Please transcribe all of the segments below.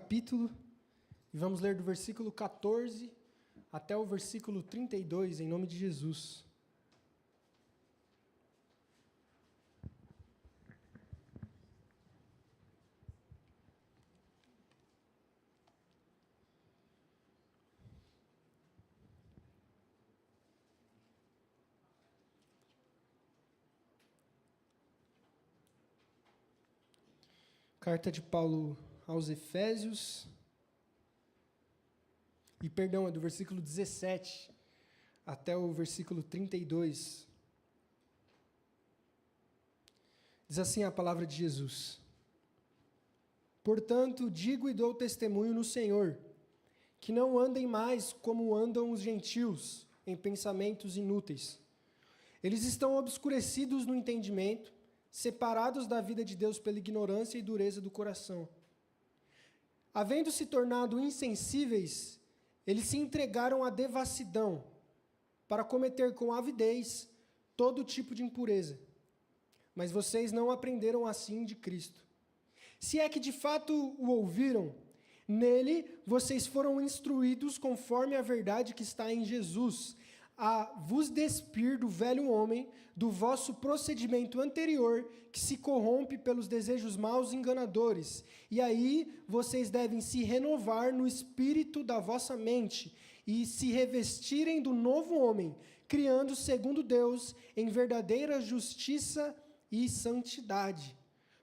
capítulo e vamos ler do versículo 14 até o versículo 32, em nome de Jesus. Carta de Paulo aos Efésios, é do versículo 17 até o versículo 32. Diz assim a palavra de Jesus: Portanto, digo e dou testemunho no Senhor, que não andem mais como andam os gentios, em pensamentos inúteis. Eles estão obscurecidos no entendimento, separados da vida de Deus pela ignorância e dureza do coração. Havendo se tornado insensíveis, eles se entregaram à devassidão, para cometer com avidez todo tipo de impureza. Mas vocês não aprenderam assim de Cristo. Se é que de fato o ouviram, nele vocês foram instruídos conforme a verdade que está em Jesus, a vos despir do velho homem, do vosso procedimento anterior, que se corrompe pelos desejos maus e enganadores. E aí vocês devem se renovar no espírito da vossa mente e se revestirem do novo homem, criando segundo Deus em verdadeira justiça e santidade.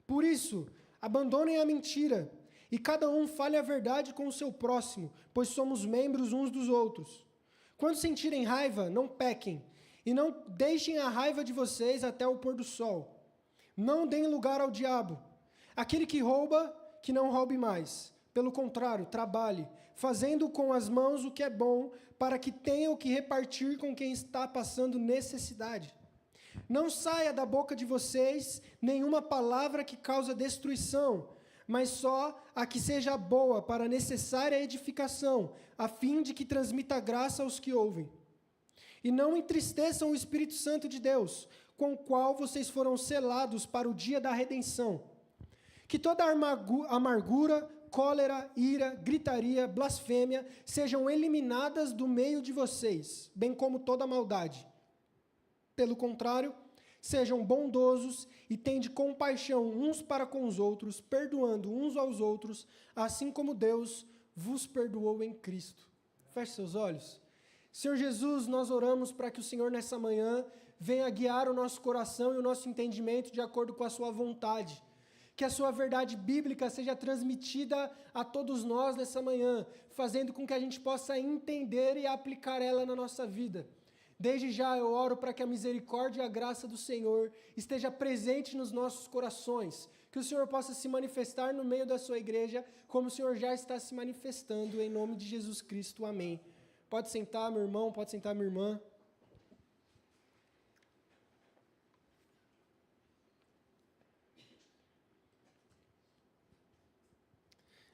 Por isso, abandonem a mentira, e cada um fale a verdade com o seu próximo, pois somos membros uns dos outros. Quando sentirem raiva, não pequem, e não deixem a raiva de vocês até o pôr do sol. Não deem lugar ao diabo. Aquele que rouba, que não roube mais. Pelo contrário, trabalhe, fazendo com as mãos o que é bom, para que tenha o que repartir com quem está passando necessidade. Não saia da boca de vocês nenhuma palavra que causa destruição, mas só a que seja boa para a necessária edificação, a fim de que transmita graça aos que ouvem. E não entristeçam o Espírito Santo de Deus, com o qual vocês foram selados para o dia da redenção. Que toda amargura, cólera, ira, gritaria, blasfêmia sejam eliminadas do meio de vocês, bem como toda maldade. Pelo contrário, sejam bondosos e tende compaixão uns para com os outros, perdoando uns aos outros, assim como Deus vos perdoou em Cristo. Feche seus olhos. Senhor Jesus, nós oramos para que o Senhor nessa manhã venha guiar o nosso coração e o nosso entendimento de acordo com a sua vontade. Que a sua verdade bíblica seja transmitida a todos nós nessa manhã, fazendo com que a gente possa entender e aplicar ela na nossa vida. Desde já eu oro para que a misericórdia e a graça do Senhor esteja presente nos nossos corações, que o Senhor possa se manifestar no meio da sua igreja, como o Senhor já está se manifestando, em nome de Jesus Cristo, amém. Pode sentar, meu irmão, pode sentar, minha irmã.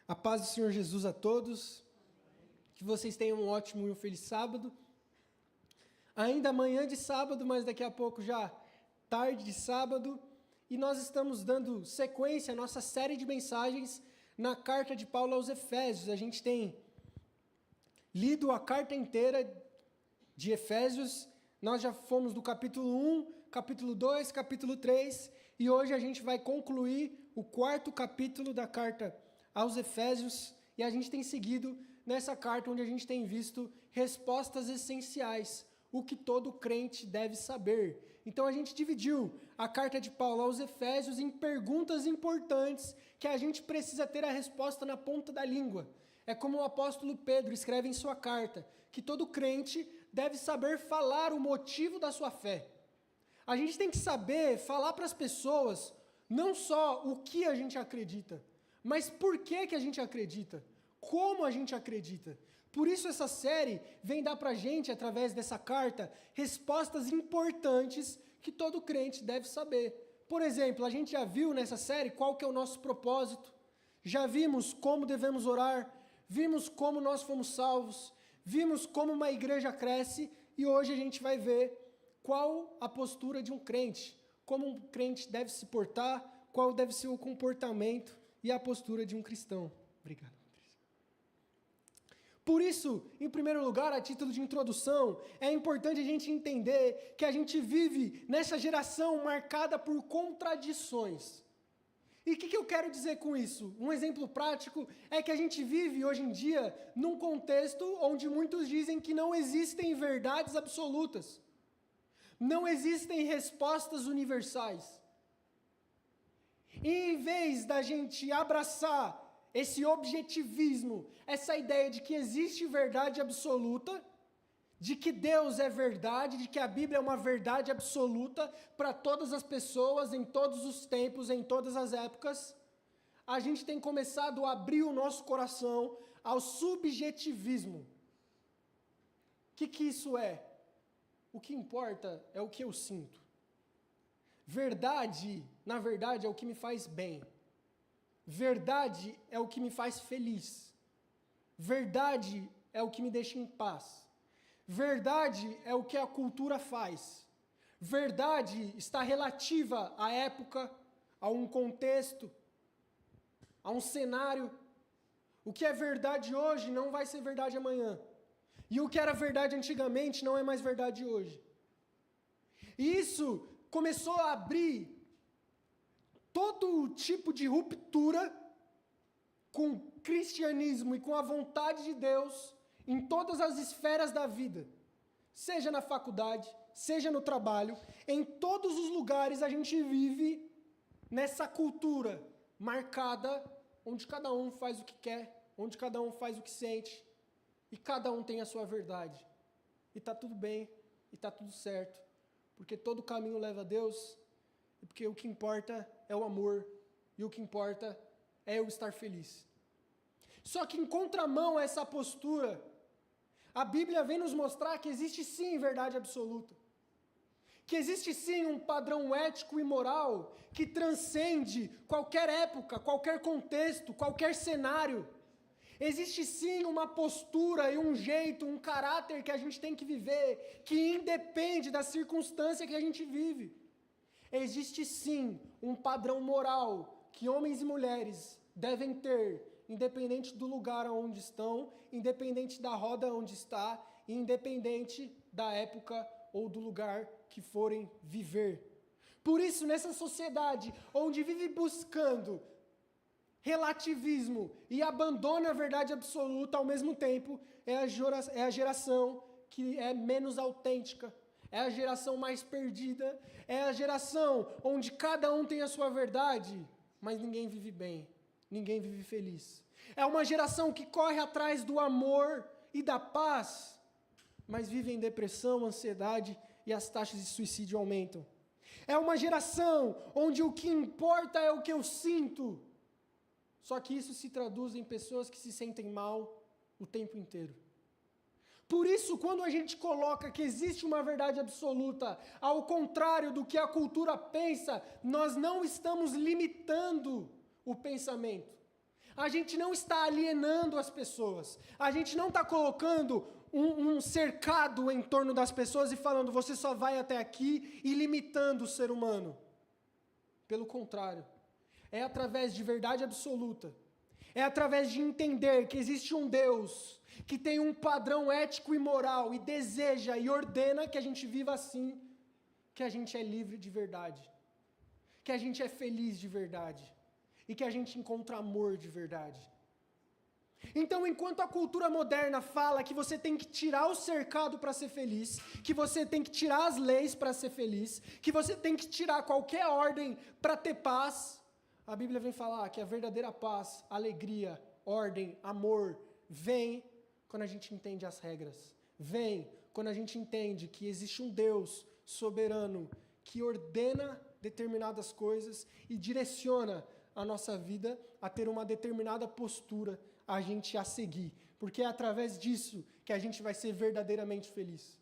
A paz do Senhor Jesus a todos, que vocês tenham um ótimo e um feliz sábado. Ainda manhã de sábado, mas daqui a pouco já tarde de sábado, e nós estamos dando sequência à nossa série de mensagens na carta de Paulo aos Efésios. A gente tem lido a carta inteira de Efésios, nós já fomos do capítulo 1, capítulo 2, capítulo 3, e hoje a gente vai concluir o 4º capítulo da carta aos Efésios, e a gente tem seguido nessa carta onde a gente tem visto respostas essenciais, o que todo crente deve saber. Então a gente dividiu a carta de Paulo aos Efésios em perguntas importantes que a gente precisa ter a resposta na ponta da língua. É como o apóstolo Pedro escreve em sua carta, que todo crente deve saber falar o motivo da sua fé. A gente tem que saber falar para as pessoas não só o que a gente acredita, mas por que a gente acredita, como a gente acredita. Por isso essa série vem dar para a gente, através dessa carta, respostas importantes que todo crente deve saber. Por exemplo, a gente já viu nessa série qual que é o nosso propósito, já vimos como devemos orar, vimos como nós fomos salvos, vimos como uma igreja cresce, e hoje a gente vai ver qual a postura de um crente, como um crente deve se portar, qual deve ser o comportamento e a postura de um cristão. Obrigado, Andrés. Por isso, em primeiro lugar, a título de introdução, é importante a gente entender que a gente vive nessa geração marcada por contradições. E o que eu quero dizer com isso? Um exemplo prático é que a gente vive hoje em dia num contexto onde muitos dizem que não existem verdades absolutas. Não existem respostas universais. E em vez da gente abraçar esse objetivismo, essa ideia de que existe verdade absoluta, de que Deus é verdade, de que a Bíblia é uma verdade absoluta para todas as pessoas, em todos os tempos, em todas as épocas, a gente tem começado a abrir o nosso coração ao subjetivismo. O que isso é? O que importa é o que eu sinto. Verdade, na verdade, é o que me faz bem. Verdade é o que me faz feliz. Verdade é o que me deixa em paz. Verdade é o que a cultura faz. Verdade está relativa à época, a um contexto, a um cenário. O que é verdade hoje não vai ser verdade amanhã. E o que era verdade antigamente não é mais verdade hoje. E isso começou a abrir todo tipo de ruptura com o cristianismo e com a vontade de Deus em todas as esferas da vida. Seja na faculdade, seja no trabalho, em todos os lugares a gente vive nessa cultura marcada onde cada um faz o que quer, onde cada um faz o que sente, e cada um tem a sua verdade. E está tudo bem, e está tudo certo, porque todo caminho leva a Deus, e porque o que importa é o amor, e o que importa é eu estar feliz. Só que em contramão a essa postura, a Bíblia vem nos mostrar que existe sim verdade absoluta. Que existe sim um padrão ético e moral que transcende qualquer época, qualquer contexto, qualquer cenário. Existe sim uma postura e um jeito, um caráter que a gente tem que viver, que independe da circunstância que a gente vive. Existe sim um padrão moral que homens e mulheres devem ter, independente do lugar onde estão, independente da roda onde está, independente da época ou do lugar que forem viver. Por isso, nessa sociedade onde vive buscando relativismo e abandona a verdade absoluta ao mesmo tempo, é a geração que é menos autêntica, é a geração mais perdida, é a geração onde cada um tem a sua verdade, mas ninguém vive bem, ninguém vive feliz. É uma geração que corre atrás do amor e da paz, mas vive em depressão, ansiedade e as taxas de suicídio aumentam. É uma geração onde o que importa é o que eu sinto, só que isso se traduz em pessoas que se sentem mal o tempo inteiro. Por isso, quando a gente coloca que existe uma verdade absoluta, ao contrário do que a cultura pensa, nós não estamos limitando o pensamento. A gente não está alienando as pessoas. A gente não está colocando um cercado em torno das pessoas e falando, você só vai até aqui, e limitando o ser humano. Pelo contrário. É através de verdade absoluta, é através de entender que existe um Deus que tem um padrão ético e moral e deseja e ordena que a gente viva assim, que a gente é livre de verdade, que a gente é feliz de verdade e que a gente encontra amor de verdade. Então, enquanto a cultura moderna fala que você tem que tirar o cercado para ser feliz, que você tem que tirar as leis para ser feliz, que você tem que tirar qualquer ordem para ter paz, a Bíblia vem falar que a verdadeira paz, alegria, ordem, amor, vem quando a gente entende as regras. Vem quando a gente entende que existe um Deus soberano que ordena determinadas coisas e direciona a nossa vida a ter uma determinada postura, a gente a seguir. Porque é através disso que a gente vai ser verdadeiramente feliz.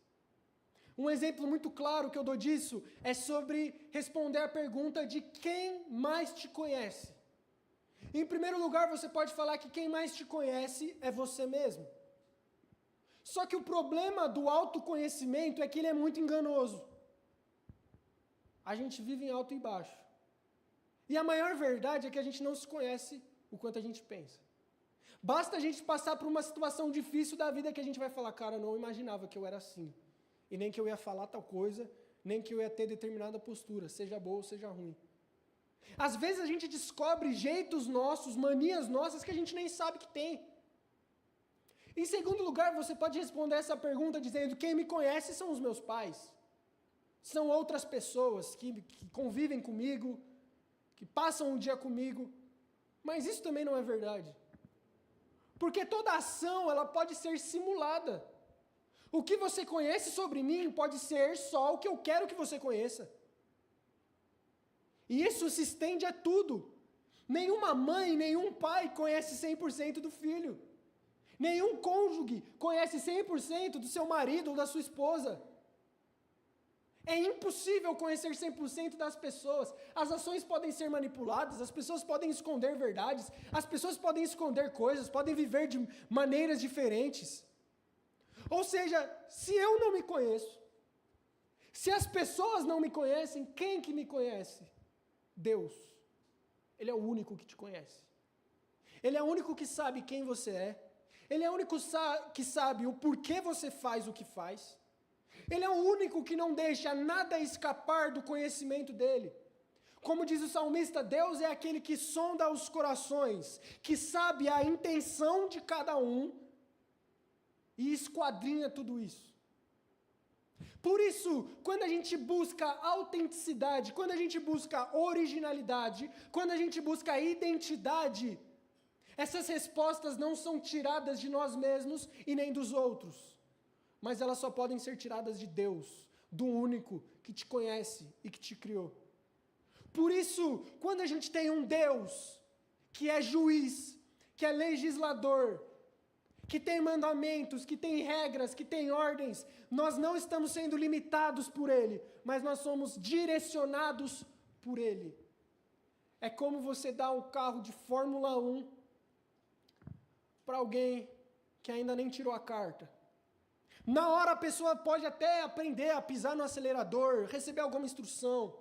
Um exemplo muito claro que eu dou disso é sobre responder a pergunta de quem mais te conhece. Em primeiro lugar, você pode falar que quem mais te conhece é você mesmo. Só que o problema do autoconhecimento é que ele é muito enganoso. A gente vive em alto e baixo. E a maior verdade é que a gente não se conhece o quanto a gente pensa. Basta a gente passar por uma situação difícil da vida que a gente vai falar, cara, eu não imaginava que eu era assim. E nem que eu ia falar tal coisa, nem que eu ia ter determinada postura, seja boa ou seja ruim. Às vezes a gente descobre jeitos nossos, manias nossas que a gente nem sabe que tem. Em segundo lugar, você pode responder essa pergunta dizendo, quem me conhece são os meus pais. São outras pessoas que convivem comigo, que passam um dia comigo. Mas isso também não é verdade. Porque toda ação, ela pode ser simulada. O que você conhece sobre mim pode ser só o que eu quero que você conheça. E isso se estende a tudo. Nenhuma mãe, nenhum pai conhece 100% do filho. Nenhum cônjuge conhece 100% do seu marido ou da sua esposa. É impossível conhecer 100% das pessoas. As ações podem ser manipuladas, as pessoas podem esconder verdades, as pessoas podem esconder coisas, podem viver de maneiras diferentes. Ou seja, se eu não me conheço, se as pessoas não me conhecem, quem que me conhece? Deus. Ele é o único que te conhece. Ele é o único que sabe quem você é. Ele é o único que sabe o porquê você faz o que faz. Ele é o único que não deixa nada escapar do conhecimento dele. Como diz o salmista, Deus é aquele que sonda os corações, que sabe a intenção de cada um e esquadrinha tudo isso. Por isso, quando a gente busca autenticidade, quando a gente busca originalidade, quando a gente busca identidade, essas respostas não são tiradas de nós mesmos e nem dos outros, mas elas só podem ser tiradas de Deus, do único que te conhece e que te criou. Por isso, quando a gente tem um Deus que é juiz, que é legislador, que tem mandamentos, que tem regras, que tem ordens, nós não estamos sendo limitados por Ele, mas nós somos direcionados por Ele. É como você dar um carro de Fórmula 1 para alguém que ainda nem tirou a carta. Na hora a pessoa pode até aprender a pisar no acelerador, receber alguma instrução,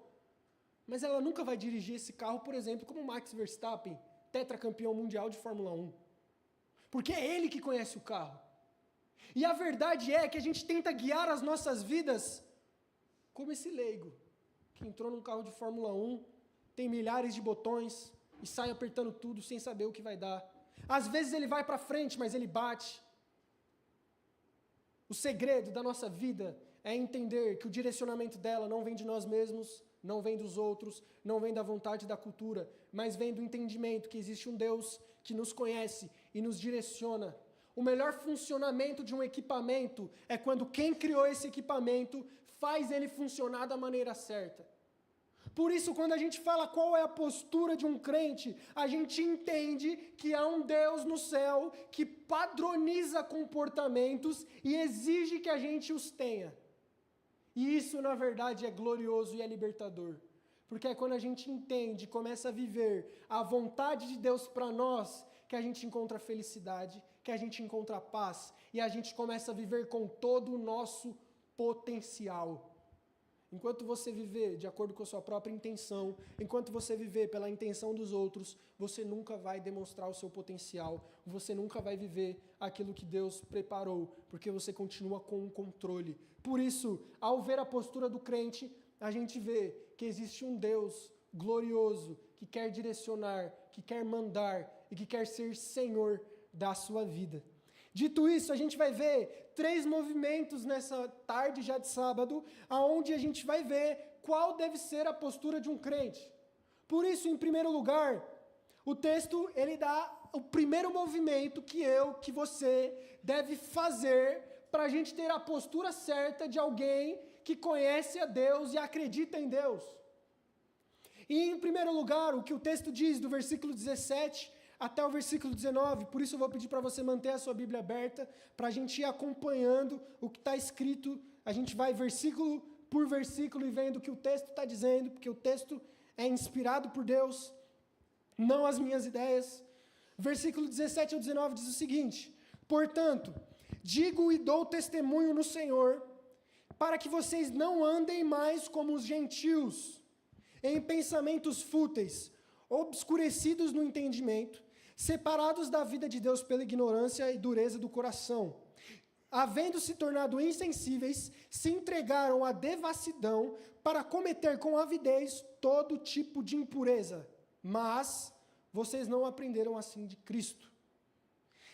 mas ela nunca vai dirigir esse carro, por exemplo, como Max Verstappen, tetracampeão mundial de Fórmula 1. Porque é ele que conhece o carro. E a verdade é que a gente tenta guiar as nossas vidas como esse leigo, que entrou num carro de Fórmula 1, tem milhares de botões e sai apertando tudo sem saber o que vai dar. Às vezes ele vai para frente, mas ele bate. O segredo da nossa vida é entender que o direcionamento dela não vem de nós mesmos, não vem dos outros, não vem da vontade da cultura, mas vem do entendimento que existe um Deus que nos conhece e nos direciona. O melhor funcionamento de um equipamento é quando quem criou esse equipamento faz ele funcionar da maneira certa. Por isso, quando a gente fala qual é a postura de um crente, a gente entende que há um Deus no céu que padroniza comportamentos e exige que a gente os tenha. E isso, na verdade, é glorioso e é libertador. Porque é quando a gente entende, começa a viver a vontade de Deus para nós, que a gente encontra felicidade, que a gente encontra paz, e a gente começa a viver com todo o nosso potencial. Enquanto você viver de acordo com a sua própria intenção, enquanto você viver pela intenção dos outros, você nunca vai demonstrar o seu potencial, você nunca vai viver aquilo que Deus preparou, porque você continua com o controle. Por isso, ao ver a postura do crente, a gente vê que existe um Deus glorioso, que quer direcionar, que quer mandar e que quer ser Senhor da sua vida. Dito isso, a gente vai ver 3 movimentos nessa tarde já de sábado, aonde a gente vai ver qual deve ser a postura de um crente. Por isso, em primeiro lugar, o texto ele dá o primeiro movimento que você deve fazer para a gente ter a postura certa de alguém que conhece a Deus e acredita em Deus. E em primeiro lugar, o que o texto diz do versículo 17 até o versículo 19, por isso eu vou pedir para você manter a sua Bíblia aberta, para a gente ir acompanhando o que está escrito, a gente vai versículo por versículo e vendo o que o texto está dizendo, porque o texto é inspirado por Deus, não as minhas ideias. Versículo 17 ao 19 diz o seguinte: portanto, digo e dou testemunho no Senhor, para que vocês não andem mais como os gentios, em pensamentos fúteis, obscurecidos no entendimento, separados da vida de Deus pela ignorância e dureza do coração. Havendo se tornado insensíveis, se entregaram à devassidão para cometer com avidez todo tipo de impureza. Mas vocês não aprenderam assim de Cristo.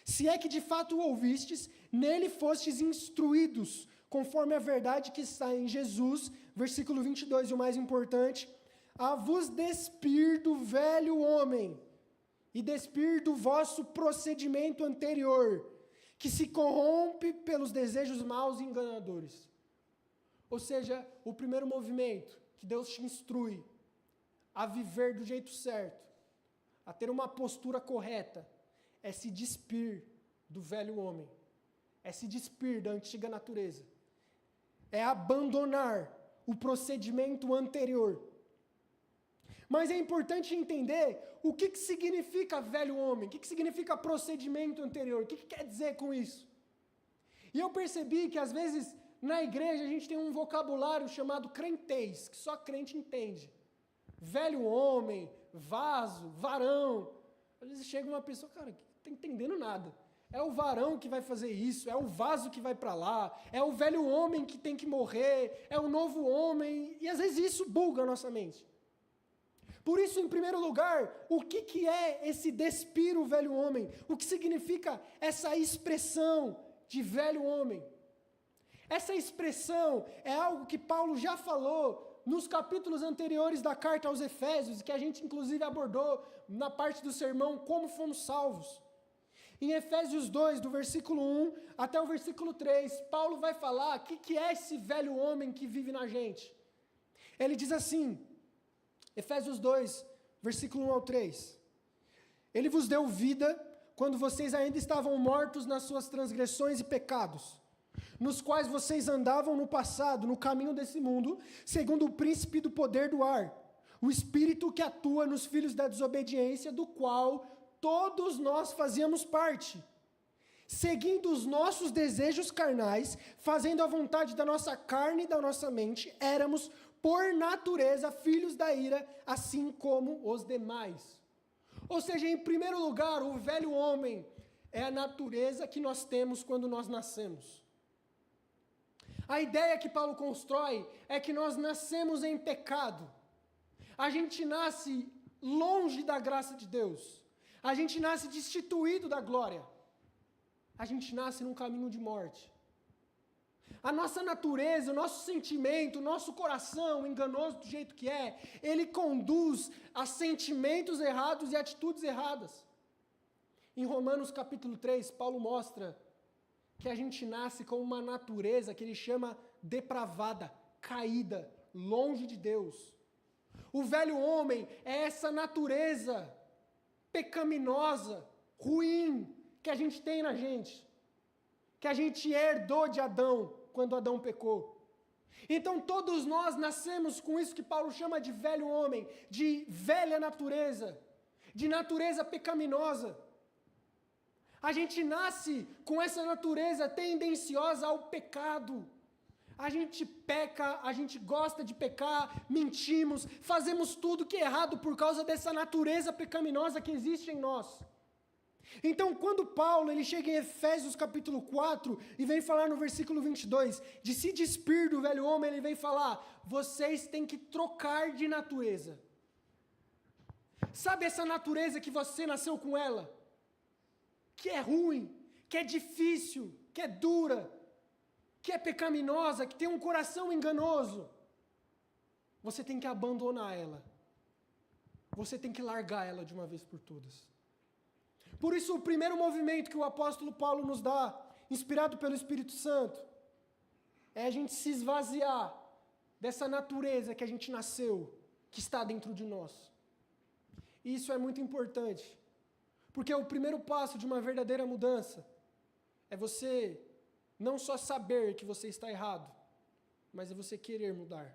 Se é que de fato o ouvistes, nele fostes instruídos, conforme a verdade que está em Jesus, versículo 22, e o mais importante, a vos despir do velho homem, e despir do vosso procedimento anterior, que se corrompe pelos desejos maus e enganadores. Ou seja, o primeiro movimento que Deus te instrui a viver do jeito certo, a ter uma postura correta, é se despir do velho homem, é se despir da antiga natureza, é abandonar o procedimento anterior. Mas é importante entender o que significa velho homem, o que significa procedimento anterior, o que quer dizer com isso. E eu percebi que às vezes na igreja a gente tem um vocabulário chamado crentez, que só crente entende. Velho homem, vaso, varão. Às vezes chega uma pessoa, cara, que não está entendendo nada. É o varão que vai fazer isso, é o vaso que vai para lá, é o velho homem que tem que morrer, é o novo homem, e às vezes isso buga a nossa mente. Por isso, em primeiro lugar, o que é esse despir o velho homem? O que significa essa expressão de velho homem? Essa expressão é algo que Paulo já falou nos capítulos anteriores da carta aos Efésios, que a gente inclusive abordou na parte do sermão Como Fomos Salvos. Em Efésios 2, do versículo 1 até o versículo 3, Paulo vai falar o que é esse velho homem que vive na gente. Ele diz assim, Efésios 2, versículo 1 ao 3. Ele vos deu vida quando vocês ainda estavam mortos nas suas transgressões e pecados, nos quais vocês andavam no passado, no caminho desse mundo, segundo o príncipe do poder do ar, o espírito que atua nos filhos da desobediência, do qual todos nós fazíamos parte, seguindo os nossos desejos carnais, fazendo a vontade da nossa carne e da nossa mente, éramos, por natureza, filhos da ira, assim como os demais. Ou seja, em primeiro lugar, o velho homem é a natureza que nós temos quando nós nascemos. A ideia que Paulo constrói é que nós nascemos em pecado. A gente nasce longe da graça de Deus. A gente nasce destituído da glória. A gente nasce num caminho de morte. A nossa natureza, o nosso sentimento, o nosso coração, enganoso do jeito que é, ele conduz a sentimentos errados e atitudes erradas. Em Romanos capítulo 3, Paulo mostra que a gente nasce com uma natureza que ele chama depravada, caída, longe de Deus. O velho homem é essa natureza pecaminosa, ruim, que a gente tem na gente, que a gente herdou de Adão, quando Adão pecou. Então todos nós nascemos com isso que Paulo chama de velho homem, de velha natureza, de natureza pecaminosa. A gente nasce com essa natureza tendenciosa ao pecado. A gente peca, a gente gosta de pecar, mentimos, fazemos tudo que é errado por causa dessa natureza pecaminosa que existe em nós. Então, quando Paulo ele chega em Efésios capítulo 4 e vem falar no versículo 22, de se despir do velho homem, ele vem falar, vocês têm que trocar de natureza. Sabe essa natureza que você nasceu com ela? Que é ruim, que é difícil, que é dura, que é pecaminosa, que tem um coração enganoso. Você tem que abandonar ela. Você tem que largar ela de uma vez por todas. Por isso, o primeiro movimento que o apóstolo Paulo nos dá, inspirado pelo Espírito Santo, é a gente se esvaziar dessa natureza que a gente nasceu, que está dentro de nós. E isso é muito importante, porque o primeiro passo de uma verdadeira mudança é você não só saber que você está errado, mas é você querer mudar.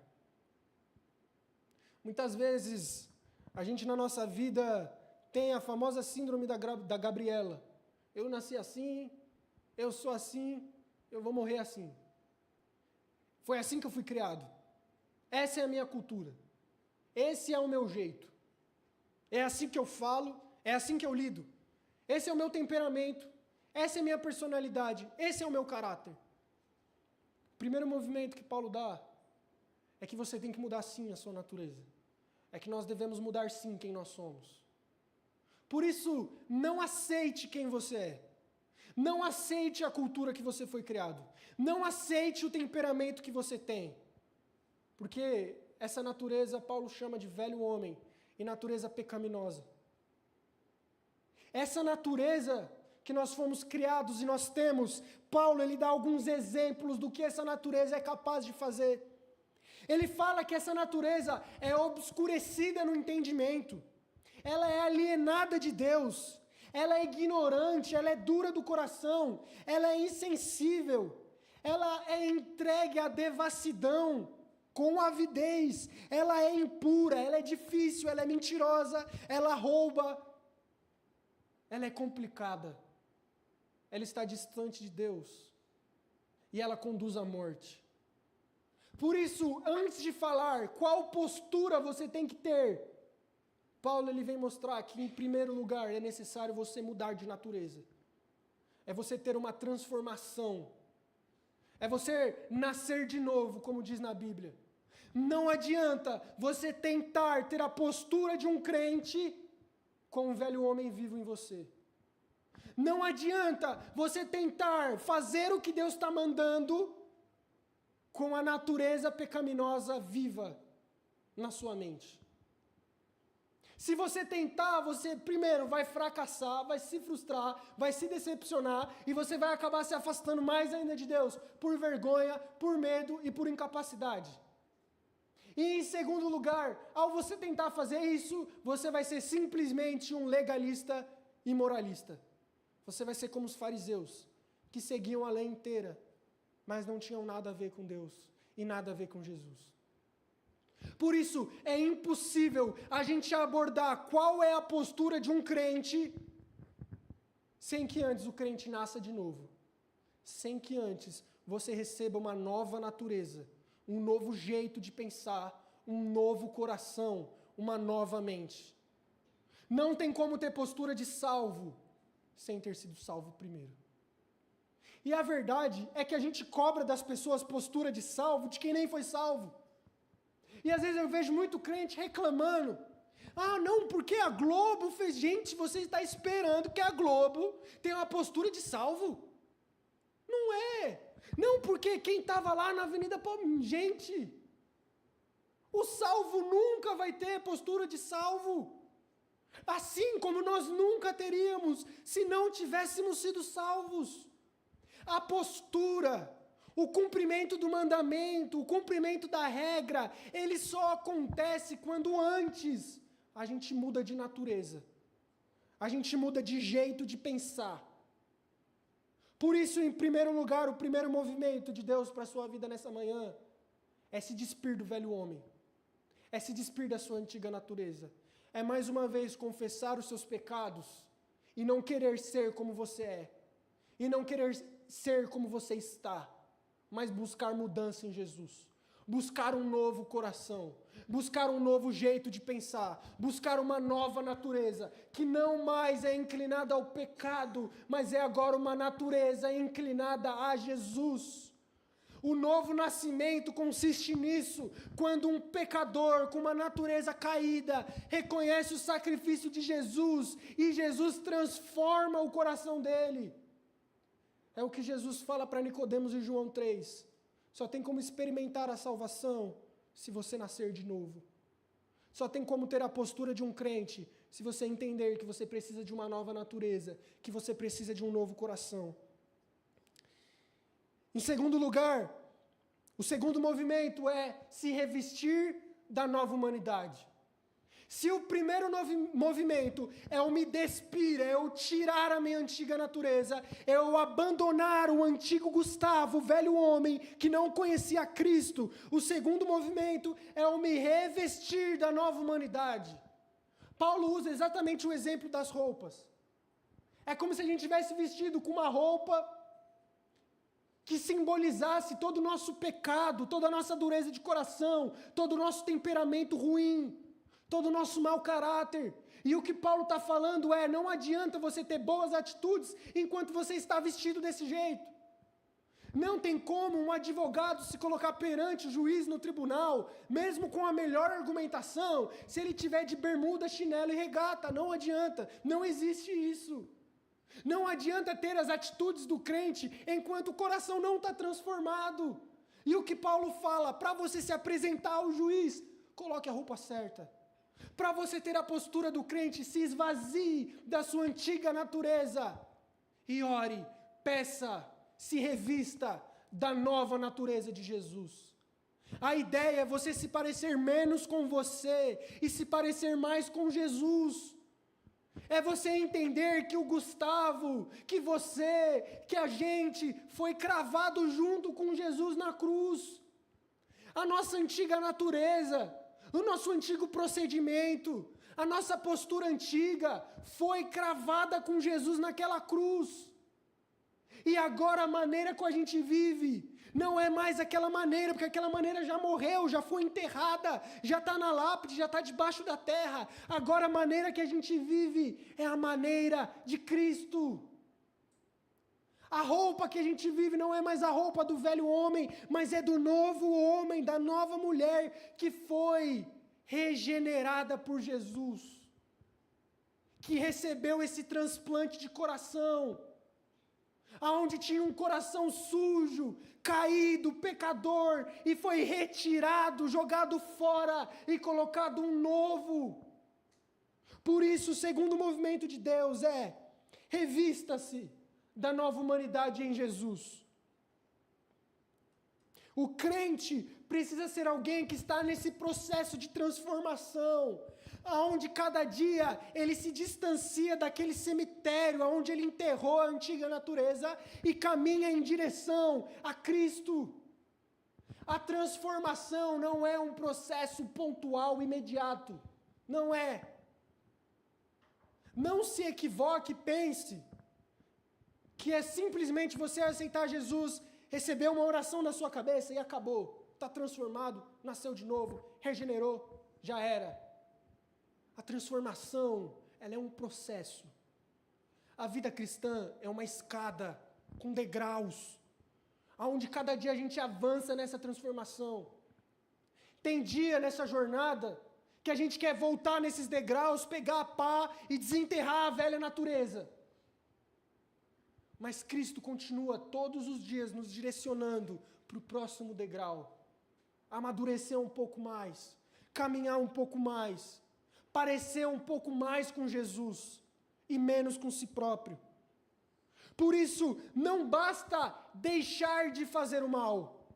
Muitas vezes, a gente na nossa vida tem a famosa síndrome da Gabriela. Eu nasci assim, eu sou assim, eu vou morrer assim. Foi assim que eu fui criado. Essa é a minha cultura. Esse é o meu jeito. É assim que eu falo, é assim que eu lido. esse é o meu temperamento, essa é a minha personalidade, esse é o meu caráter. O primeiro movimento que Paulo dá é que você tem que mudar sim a sua natureza. É que nós devemos mudar sim quem nós somos. Por isso, não aceite quem você é. Não aceite a cultura que você foi criado. Não aceite o temperamento que você tem. Porque essa natureza Paulo chama de velho homem e natureza pecaminosa. Essa natureza que nós fomos criados e nós temos, Paulo ele dá alguns exemplos do que essa natureza é capaz de fazer. Ele fala que essa natureza é obscurecida no entendimento, ela é alienada de Deus, ela é ignorante, ela é dura do coração, ela é insensível, ela é entregue à devassidão, com avidez, ela é impura, ela é difícil, ela é mentirosa, ela rouba, ela é complicada, ela está distante de Deus e ela conduz à morte. Por isso, antes de falar qual postura você tem que ter, Paulo ele vem mostrar que, em primeiro lugar, é necessário você mudar de natureza. É você ter uma transformação. É você nascer de novo, como diz na Bíblia. Não adianta você tentar ter a postura de um crente com um velho homem vivo em você. Não adianta você tentar fazer o que Deus está mandando com a natureza pecaminosa viva na sua mente. Se você tentar, você primeiro vai fracassar, vai se frustrar, vai se decepcionar e você vai acabar se afastando mais ainda de Deus por vergonha, por medo e por incapacidade. E em segundo lugar, ao você tentar fazer isso, você vai ser simplesmente um legalista e moralista. Você vai ser como os fariseus, que seguiam a lei inteira, mas não tinham nada a ver com Deus e nada a ver com Jesus. Por isso, é impossível a gente abordar qual é a postura de um crente sem que antes o crente nasça de novo. Sem que antes você receba uma nova natureza, um novo jeito de pensar, um novo coração, uma nova mente. Não tem como ter postura de salvo sem ter sido salvo primeiro. E a verdade é que a gente cobra das pessoas postura de salvo de quem nem foi salvo. E às vezes eu vejo muito crente reclamando. Ah, não, porque a Globo fez... Gente, você está esperando que a Globo tenha uma postura de salvo? Não é. Não, porque quem estava lá na Avenida Palmeiras... Gente, o salvo nunca vai ter postura de salvo. Assim como nós nunca teríamos se não tivéssemos sido salvos. A postura, o cumprimento do mandamento, o cumprimento da regra, ele só acontece quando antes a gente muda de natureza. A gente muda de jeito de pensar. Por isso, em primeiro lugar, o primeiro movimento de Deus para a sua vida nessa manhã é se despir do velho homem. É se despir da sua antiga natureza. É mais uma vez confessar os seus pecados e não querer ser como você é. E não querer ser como você está, mas buscar mudança em Jesus. Buscar um novo coração, buscar um novo jeito de pensar, buscar uma nova natureza, que não mais é inclinada ao pecado, mas é agora uma natureza inclinada a Jesus. O novo nascimento consiste nisso, quando um pecador com uma natureza caída reconhece o sacrifício de Jesus e Jesus transforma o coração dele. É o que Jesus fala para Nicodemos em João 3. Só tem como experimentar a salvação se você nascer de novo. Só tem como ter a postura de um crente se você entender que você precisa de uma nova natureza, que você precisa de um novo coração. Em segundo lugar, o segundo movimento é se revestir da nova humanidade. Se o primeiro movimento é eu me despir, é eu tirar a minha antiga natureza, é eu abandonar o antigo Gustavo, o velho homem que não conhecia Cristo, o segundo movimento é eu me revestir da nova humanidade. Paulo usa exatamente o exemplo das roupas. É como se a gente tivesse vestido com uma roupa que simbolizasse todo o nosso pecado, toda a nossa dureza de coração, todo o nosso temperamento ruim, todo o nosso mau caráter. E o que Paulo está falando é, não adianta você ter boas atitudes enquanto você está vestido desse jeito. Não tem como um advogado se colocar perante o juiz no tribunal, mesmo com a melhor argumentação, se ele tiver de bermuda, chinelo e regata. Não adianta, não existe isso. Não adianta ter as atitudes do crente enquanto o coração não está transformado. E o que Paulo fala, para você se apresentar ao juiz, coloque a roupa certa. Para você ter a postura do crente, se esvazie da sua antiga natureza e ore, peça, se revista da nova natureza de Jesus. A ideia é você se parecer menos com você e se parecer mais com Jesus. É você entender que o Gustavo, que você, que a gente foi cravado junto com Jesus na cruz. A nossa antiga natureza, o nosso antigo procedimento, a nossa postura antiga foi cravada com Jesus naquela cruz. E agora a maneira que a gente vive não é mais aquela maneira, porque aquela maneira já morreu, já foi enterrada, já está na lápide, já está debaixo da terra. Agora a maneira que a gente vive é a maneira de Cristo. A roupa que a gente vive não é mais a roupa do velho homem, mas é do novo homem, da nova mulher que foi regenerada por Jesus, que recebeu esse transplante de coração, aonde tinha um coração sujo, caído, pecador, e foi retirado, jogado fora e colocado um novo. Por isso, o segundo movimento de Deus é: revista-se da nova humanidade em Jesus. O crente precisa ser alguém que está nesse processo de transformação, aonde cada dia ele se distancia daquele cemitério onde ele enterrou a antiga natureza e caminha em direção a Cristo. A transformação não é um processo pontual, imediato. Não é. Não se equivoque, pense que é simplesmente você aceitar Jesus, receber uma oração na sua cabeça e acabou. Está transformado, nasceu de novo, regenerou, já era. A transformação, ela é um processo. A vida cristã é uma escada com degraus, onde cada dia a gente avança nessa transformação. Tem dia nessa jornada que a gente quer voltar nesses degraus, pegar a pá e desenterrar a velha natureza. Mas Cristo continua todos os dias nos direcionando para o próximo degrau. Amadurecer um pouco mais, caminhar um pouco mais, parecer um pouco mais com Jesus e menos com si próprio. Por isso, não basta deixar de fazer o mal.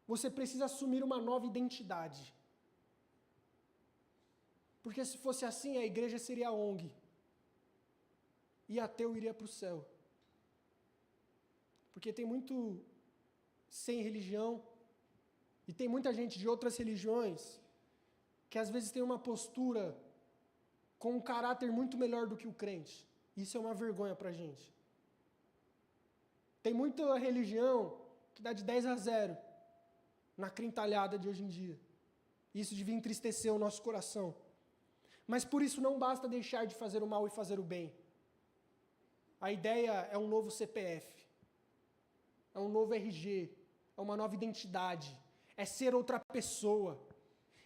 Você precisa assumir uma nova identidade. Porque se fosse assim, a igreja seria a ONG. E ateu iria para o céu. Porque tem muito sem religião, e tem muita gente de outras religiões, que às vezes tem uma postura com um caráter muito melhor do que o crente. Isso é uma vergonha para a gente. Tem muita religião que dá de 10-0 na crintalhada de hoje em dia. Isso devia entristecer o nosso coração. Mas por isso não basta deixar de fazer o mal e fazer o bem. A ideia é um novo CPF, é um novo RG, é uma nova identidade, é ser outra pessoa,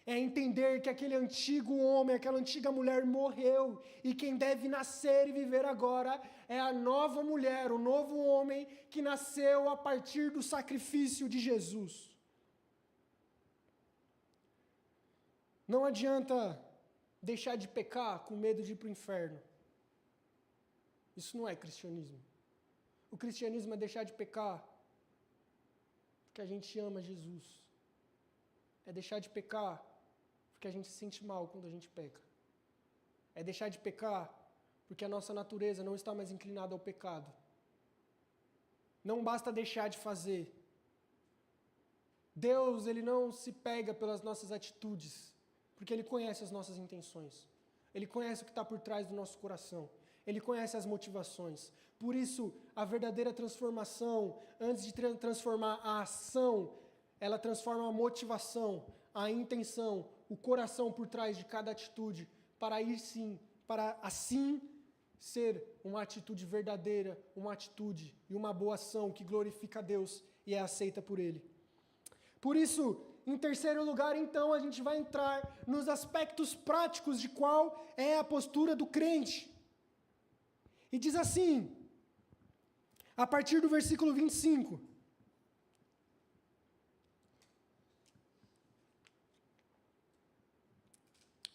é entender que aquele antigo homem, aquela antiga mulher morreu, e quem deve nascer e viver agora é a nova mulher, o novo homem que nasceu a partir do sacrifício de Jesus. Não adianta deixar de pecar com medo de ir para o inferno. Isso não é cristianismo. O cristianismo é deixar de pecar porque a gente ama Jesus. É deixar de pecar porque a gente se sente mal quando a gente peca. É deixar de pecar porque a nossa natureza não está mais inclinada ao pecado. Não basta deixar de fazer. Deus, Ele não se pega pelas nossas atitudes, porque Ele conhece as nossas intenções. Ele conhece o que está por trás do nosso coração. Ele conhece as motivações. Por isso, a verdadeira transformação, antes de transformar a ação, ela transforma a motivação, a intenção, o coração por trás de cada atitude, para aí sim para assim ser uma atitude verdadeira, uma atitude e uma boa ação que glorifica a Deus e é aceita por Ele. Por isso, em terceiro lugar, então, a gente vai entrar nos aspectos práticos de qual é a postura do crente. E diz assim, a partir do versículo 25.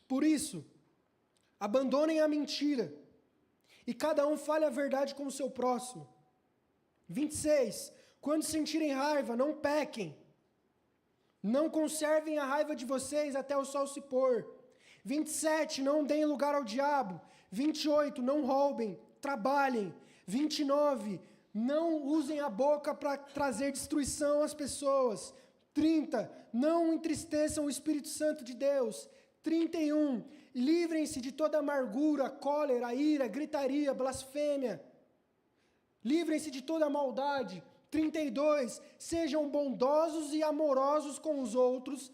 Por isso, abandonem a mentira, e cada um fale a verdade com o seu próximo. 26. Quando sentirem raiva, não pequem. Não conservem a raiva de vocês até o sol se pôr. 27. Não deem lugar ao diabo. 28. Não roubem, trabalhem. 29. Não usem a boca para trazer destruição às pessoas. 30. Não entristeçam o Espírito Santo de Deus. 31. Livrem-se de toda amargura, cólera, ira, gritaria, blasfêmia. Livrem-se de toda maldade. 32. Sejam bondosos e amorosos com os outros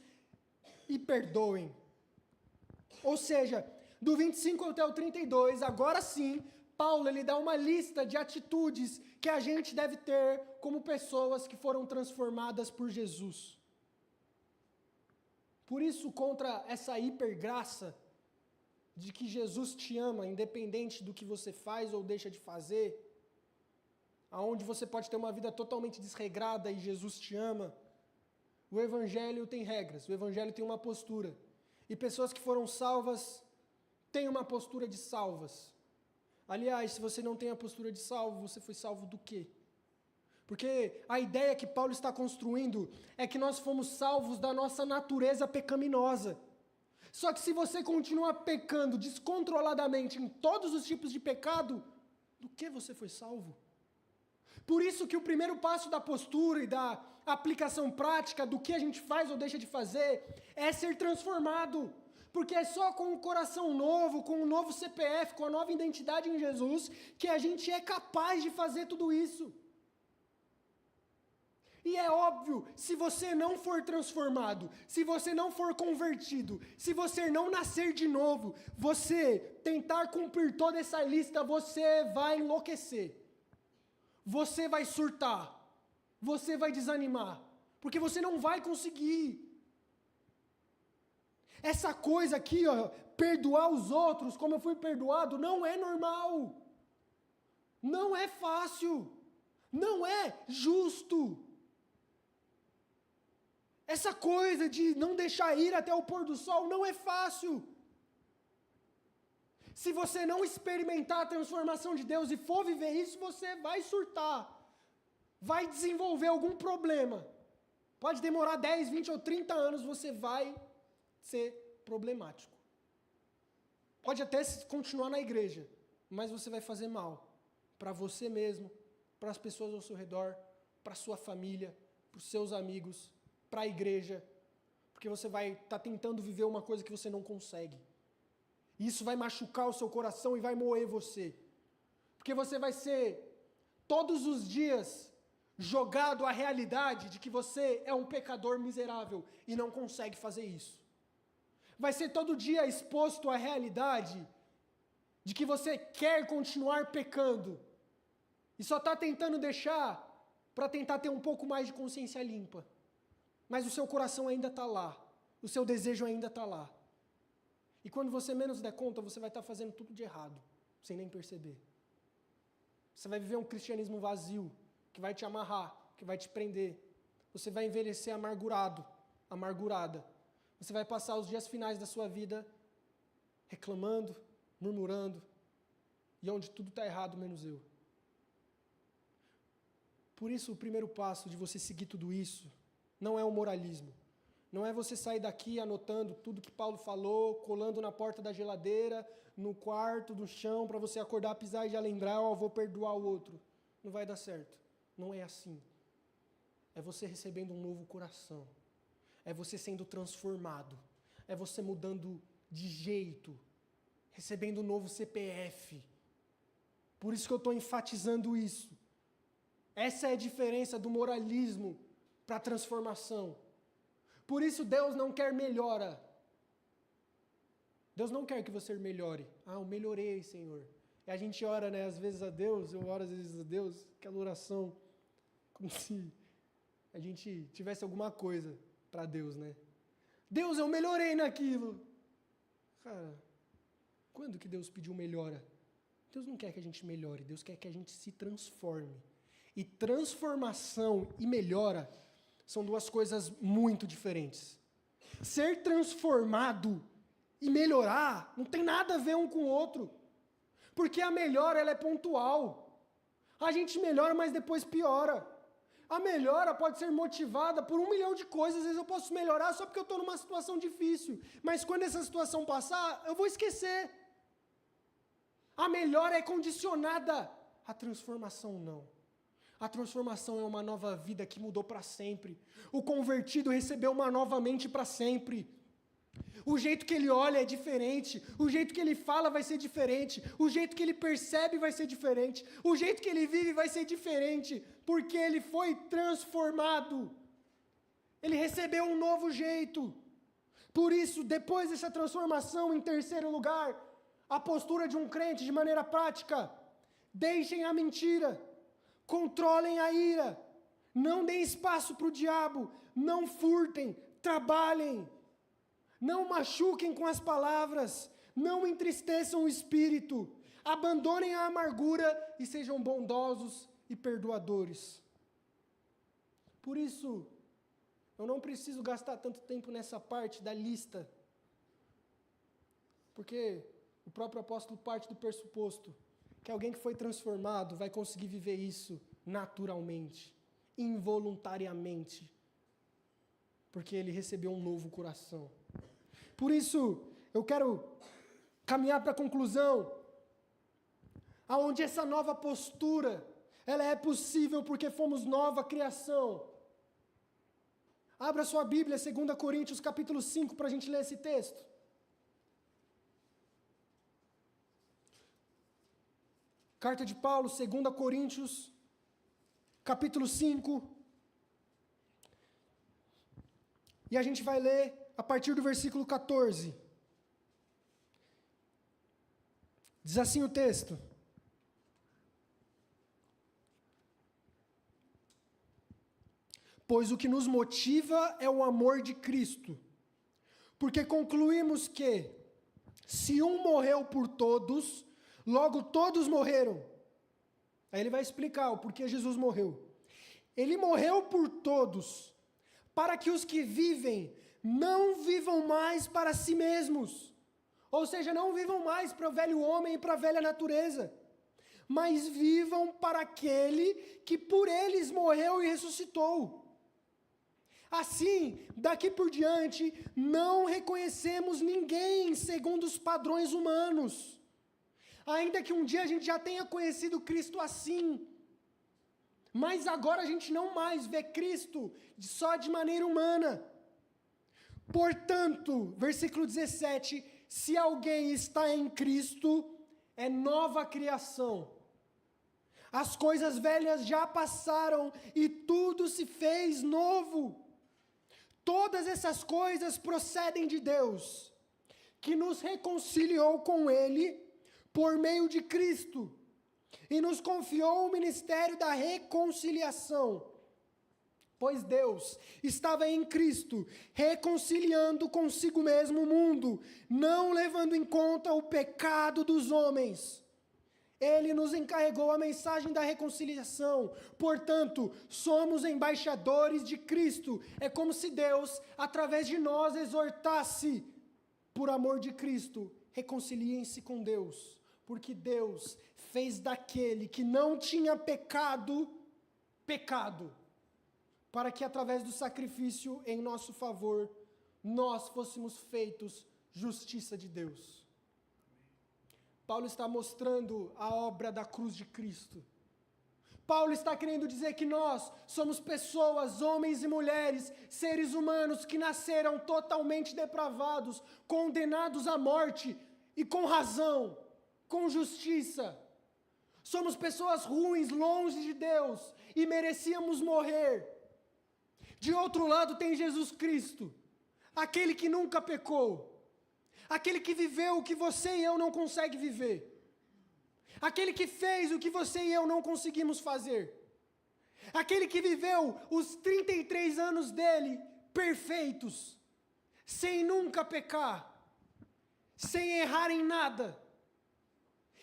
e perdoem. Ou seja, do 25 até o 32, agora sim, Paulo ele dá uma lista de atitudes que a gente deve ter como pessoas que foram transformadas por Jesus. Por isso, contra essa hipergraça de que Jesus te ama, independente do que você faz ou deixa de fazer, aonde você pode ter uma vida totalmente desregrada e Jesus te ama, o Evangelho tem regras, o Evangelho tem uma postura. E pessoas que foram salvas têm uma postura de salvas. Aliás, se você não tem a postura de salvo, você foi salvo do quê? Porque a ideia que Paulo está construindo é que nós fomos salvos da nossa natureza pecaminosa. Só que se você continuar pecando descontroladamente em todos os tipos de pecado, do que você foi salvo? Por isso que o primeiro passo da postura e da aplicação prática do que a gente faz ou deixa de fazer é ser transformado. Porque é só com um coração novo, com um novo CPF, com a nova identidade em Jesus, que a gente é capaz de fazer tudo isso. E é óbvio, se você não for transformado, se você não for convertido, se você não nascer de novo, você tentar cumprir toda essa lista, você vai enlouquecer. Você vai surtar. Você vai desanimar. Porque você não vai conseguir. Essa coisa aqui, ó, perdoar os outros como eu fui perdoado, não é normal. Não é fácil. Não é justo. Essa coisa de não deixar ir até o pôr do sol não é fácil. Se você não experimentar a transformação de Deus e for viver isso, você vai surtar. Vai desenvolver algum problema. Pode demorar 10, 20 ou 30 anos, você vai ser problemático. Pode até continuar na igreja, mas você vai fazer mal para você mesmo, para as pessoas ao seu redor, para a sua família, para os seus amigos, para a igreja, porque você vai estar tentando viver uma coisa que você não consegue. E isso vai machucar o seu coração e vai moer você. Porque você vai ser, todos os dias, jogado à realidade de que você é um pecador miserável e não consegue fazer isso. Vai ser todo dia exposto à realidade de que você quer continuar pecando e só está tentando deixar para tentar ter um pouco mais de consciência limpa. Mas o seu coração ainda está lá, o seu desejo ainda está lá. E quando você menos der conta, você vai estar fazendo tudo de errado, sem nem perceber. Você vai viver um cristianismo vazio, que vai te amarrar, que vai te prender. Você vai envelhecer amargurado, amargurada. Você vai passar os dias finais da sua vida reclamando, murmurando, e onde tudo está errado, menos eu. Por isso, o primeiro passo de você seguir tudo isso não é o moralismo. Não é você sair daqui anotando tudo que Paulo falou, colando na porta da geladeira, no quarto, no chão, para você acordar, pisar e já lembrar, ó, vou perdoar o outro. Não vai dar certo. Não é assim. É você recebendo um novo coração. É você sendo transformado. É você mudando de jeito. Recebendo um novo CPF. Por isso que eu estou enfatizando isso. Essa é a diferença do moralismo para a transformação. Por isso Deus não quer melhora. Deus não quer que você melhore. Eu melhorei, Senhor. E a gente ora, né, às vezes a Deus, eu oro às vezes a Deus, aquela oração, como se a gente tivesse alguma coisa para Deus, né? Deus, eu melhorei naquilo. Cara, quando que Deus pediu melhora? Deus não quer que a gente melhore, Deus quer que a gente se transforme. E transformação e melhora são duas coisas muito diferentes. Ser transformado e melhorar não tem nada a ver um com o outro. Porque a melhora, ela é pontual. A gente melhora, mas depois piora. A melhora pode ser motivada por 1 milhão de coisas. Às vezes eu posso melhorar só porque eu estou numa situação difícil. Mas quando essa situação passar, eu vou esquecer. A melhora é condicionada. A transformação não. A transformação é uma nova vida que mudou para sempre. O convertido recebeu uma nova mente para sempre. O jeito que ele olha é diferente, o jeito que ele fala vai ser diferente, o jeito que ele percebe vai ser diferente, o jeito que ele vive vai ser diferente, porque ele foi transformado. Ele recebeu um novo jeito. Por isso, depois dessa transformação, em terceiro lugar, a postura de um crente de maneira prática: deixem a mentira, controlem a ira, não deem espaço para o diabo, não furtem, trabalhem. Não machuquem com as palavras, não entristeçam o espírito, abandonem a amargura e sejam bondosos e perdoadores. Por isso, eu não preciso gastar tanto tempo nessa parte da lista, porque o próprio apóstolo parte do pressuposto que alguém que foi transformado vai conseguir viver isso naturalmente, involuntariamente, porque ele recebeu um novo coração. Por isso, eu quero caminhar para a conclusão, aonde essa nova postura, ela é possível porque fomos nova criação. Abra sua Bíblia, 2 Coríntios capítulo 5, para a gente ler esse texto. Carta de Paulo, 2 Coríntios, capítulo 5. E a gente vai ler a partir do versículo 14. Diz assim o texto: pois o que nos motiva é o amor de Cristo, porque concluímos que, se um morreu por todos, logo todos morreram. Aí ele vai explicar o porquê Jesus morreu. Ele morreu por todos, para que os que vivem não vivam mais para si mesmos, ou seja, não vivam mais para o velho homem e para a velha natureza, mas vivam para aquele que por eles morreu e ressuscitou. Assim, daqui por diante, não reconhecemos ninguém segundo os padrões humanos, ainda que um dia a gente já tenha conhecido Cristo assim, mas agora a gente não mais vê Cristo só de maneira humana. Portanto, versículo 17, se alguém está em Cristo, é nova criação. As coisas velhas já passaram e tudo se fez novo. Todas essas coisas procedem de Deus, que nos reconciliou com Ele por meio de Cristo e nos confiou o ministério da reconciliação. Pois Deus estava em Cristo, reconciliando consigo mesmo o mundo, não levando em conta o pecado dos homens. Ele nos encarregou a mensagem da reconciliação. Portanto, somos embaixadores de Cristo. É como se Deus, através de nós, exortasse: por amor de Cristo, reconciliem-se com Deus. Porque Deus fez daquele que não tinha pecado, pecado, para que através do sacrifício em nosso favor, nós fôssemos feitos justiça de Deus. Paulo está mostrando a obra da cruz de Cristo. Paulo está querendo dizer que nós somos pessoas, homens e mulheres, seres humanos que nasceram totalmente depravados, condenados à morte, e com razão, com justiça. Somos pessoas ruins, longe de Deus, e merecíamos morrer. De outro lado tem Jesus Cristo, aquele que nunca pecou, Aquele que viveu o que você e eu não conseguem viver. Aquele que fez o que você e eu não conseguimos fazer. Aquele que viveu os 33 anos dele perfeitos, sem nunca pecar, sem errar em nada.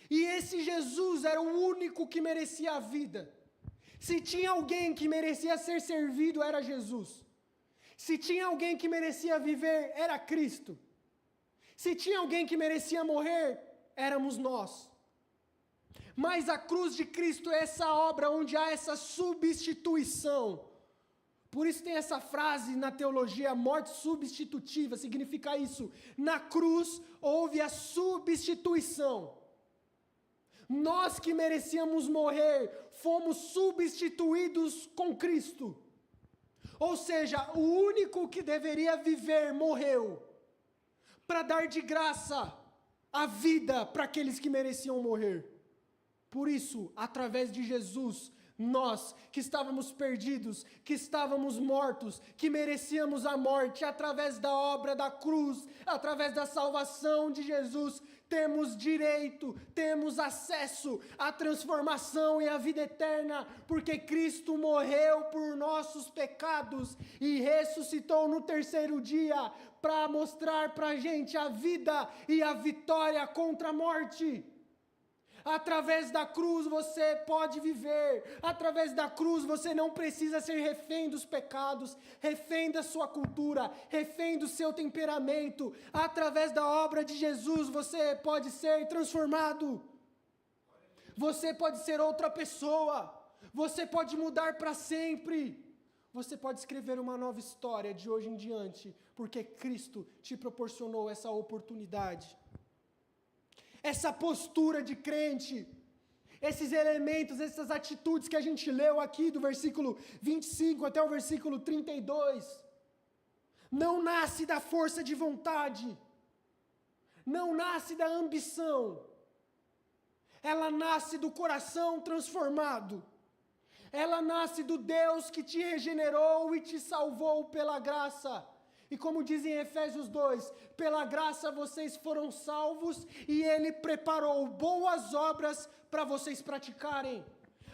E esse Jesus era o único que merecia a vida. Se tinha alguém que merecia ser servido, era Jesus. Se tinha alguém que merecia viver, era Cristo. Se tinha alguém que merecia morrer, éramos nós. Mas a cruz de Cristo é essa obra onde há essa substituição. Por isso tem essa frase na teologia, morte substitutiva, significa isso. Na cruz houve a substituição. Nós que merecíamos morrer, fomos substituídos com Cristo. Ou seja, o único que deveria viver morreu, para dar de graça a vida para aqueles que mereciam morrer. Por isso, através de Jesus, nós que estávamos perdidos, que estávamos mortos, que merecíamos a morte, através da obra da cruz, através da salvação de Jesus, temos direito, temos acesso à transformação e à vida eterna, porque Cristo morreu por nossos pecados e ressuscitou no terceiro dia para mostrar para a gente a vida e a vitória contra a morte. Através da cruz você pode viver. Através da cruz você não precisa ser refém dos pecados, refém da sua cultura, refém do seu temperamento. Através da obra de Jesus você pode ser transformado. Você pode ser outra pessoa. Você pode mudar para sempre. Você pode escrever uma nova história de hoje em diante, porque Cristo te proporcionou essa oportunidade. Essa postura de crente, esses elementos, essas atitudes que a gente leu aqui do versículo 25 até o versículo 32, não nasce da força de vontade, não nasce da ambição, ela nasce do coração transformado, ela nasce do Deus que te regenerou e te salvou pela graça. E como diz em Efésios 2, pela graça vocês foram salvos e Ele preparou boas obras para vocês praticarem.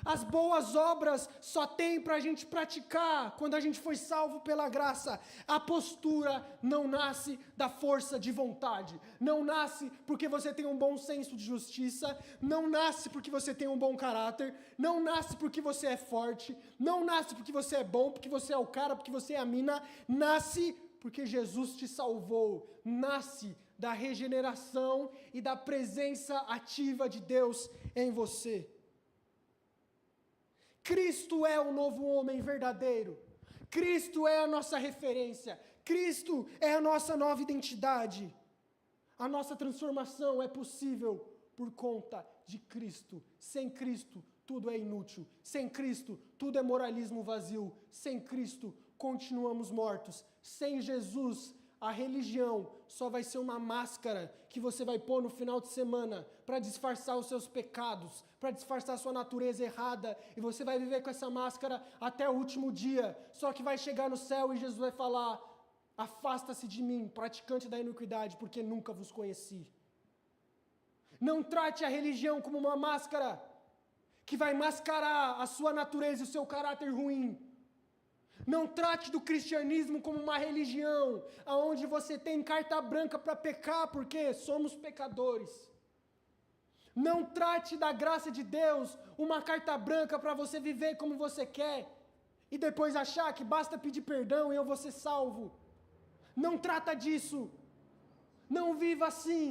As boas obras só tem para a gente praticar quando a gente foi salvo pela graça. A postura não nasce da força de vontade, não nasce porque você tem um bom senso de justiça, não nasce porque você tem um bom caráter, não nasce porque você é forte, não nasce porque você é bom, porque você é o cara, porque você é a mina, nasce porque Jesus te salvou, nasce da regeneração e da presença ativa de Deus em você. Cristo é o novo homem verdadeiro. Cristo é a nossa referência. Cristo é a nossa nova identidade. A nossa transformação é possível por conta de Cristo. Sem Cristo, tudo é inútil. Sem Cristo, tudo é moralismo vazio. Sem Cristo, continuamos mortos. Sem Jesus, a religião só vai ser uma máscara que você vai pôr no final de semana para disfarçar os seus pecados, para disfarçar a sua natureza errada, e você vai viver com essa máscara até o último dia. Só que vai chegar no céu e Jesus vai falar: afasta-se de mim, praticante da iniquidade, porque nunca vos conheci. Não trate a religião como uma máscara que vai mascarar a sua natureza e o seu caráter ruim. Não trate do cristianismo como uma religião, onde você tem carta branca para pecar, porque somos pecadores. Não trate da graça de Deus uma carta branca para você viver como você quer, e depois achar que basta pedir perdão e eu vou ser salvo. Não trata disso. Não viva assim.